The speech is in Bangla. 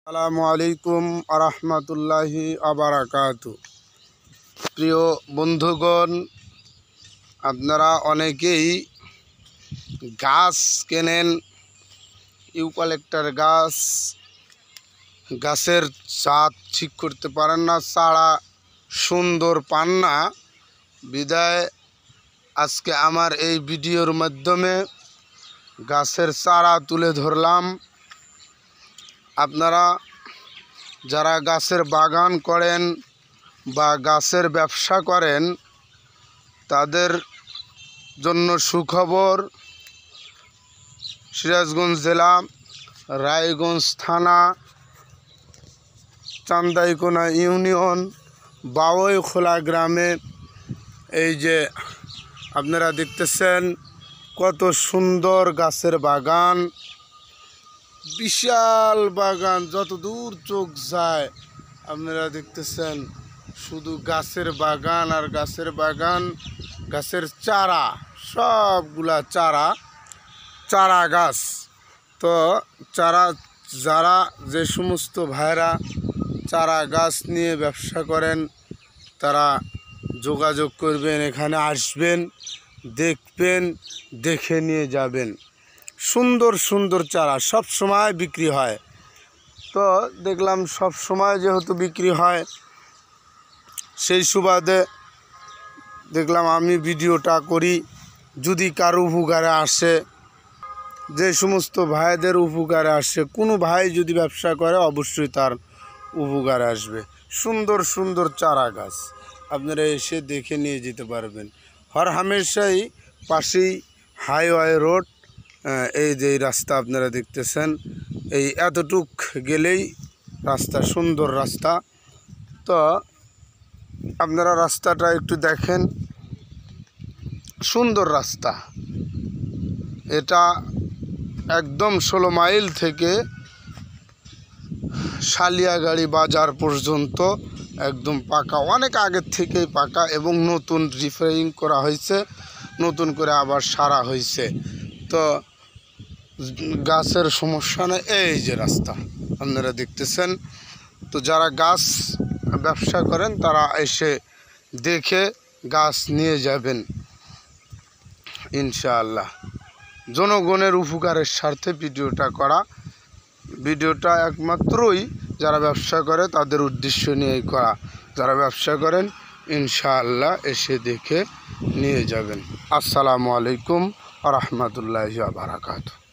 আসসালামু আলাইকুম আরহামতুল্লাহি আবারাকাতু। প্রিয় বন্ধুগণ, আপনারা অনেকেই গাছ কেনেন, ইউক্যালিপটাস গাছের জাত ঠিক করতে পারেন না, চারা সুন্দর পান না। বিদায় আজকে আমার এই ভিডিওর মাধ্যমে গাছের চারা তুলে ধরলাম। আপনারা যারা গাছের বাগান করেন বা গাছের ব্যবসা করেন তাদের জন্য সুখবর। সিরাজগঞ্জ জেলা, রায়গঞ্জ থানা, চান্দাইকোনা ইউনিয়ন, বাওইখোলা গ্রামে এই যে আপনারা দেখতেছেন কত সুন্দর গাছের বাগান, বিশাল বাগান, যত দূর চোখ যায় আপনারা দেখতেছেন শুধু গাছের বাগান আর গাছের বাগান। গাছের চারা, সবগুলা চারা গাছ। তো যারা যে সমস্ত ভাইরা চারা গাছ নিয়ে ব্যবসা করেন তারা যোগাযোগ করবেন, এখানে আসবেন, দেখবেন, দেখে নিয়ে যাবেন। সুন্দর সুন্দর চারা সব সময় বিক্রি হয়। তো দেখলাম সব সময় যেহেতু বিক্রি হয়, সেই সুবাদে দেখলাম আমি ভিডিওটা করি। যদি কারো উপকারে আসে, যে সমস্ত ভাইদের উপকারে আসে, কোনো ভাই যদি ব্যবসা করে অবশ্যই তার উপকারে আসবে। সুন্দর সুন্দর চারা গাছ আপনারা এসে দেখে নিয়ে যেতে পারবেন। হর হামেশাই পাশেই হাইওয়ে রোড, এই যে রাস্তা আপনারা দেখতেছেন, এই এতটুক গেলেই রাস্তা, সুন্দর রাস্তা। তো আপনারা রাস্তাটা একটু দেখেন, সুন্দর রাস্তা। এটা একদম 16 মাইল থেকে শালিয়াগাড়ি বাজার পর্যন্ত একদম পাকা, অনেক আগের থেকেই পাকা এবং নতুন রিপেয়ারিং করা হয়েছে, নতুন করে আবার সারা হয়েছে। তো গাছের সমস্যা নেই। এই যে রাস্তা আপনারা দেখতেছেন। তো যারা গাছ ব্যবসা করেন তারা এসে দেখে গাছ নিয়ে যাবেন ইনশাআল্লাহ। জনগণের উপকারের স্বার্থে ভিডিওটা করা। ভিডিওটা একমাত্রই যারা ব্যবসা করে তাদের উদ্দেশ্য নিয়েই করা। যারা ব্যবসা করেন ইনশাআল্লাহ এসে দেখে নিয়ে যাবেন। আসসালামু আলাইকুম ওয়া রাহমাতুল্লাহি ওয়া বারাকাতুহু।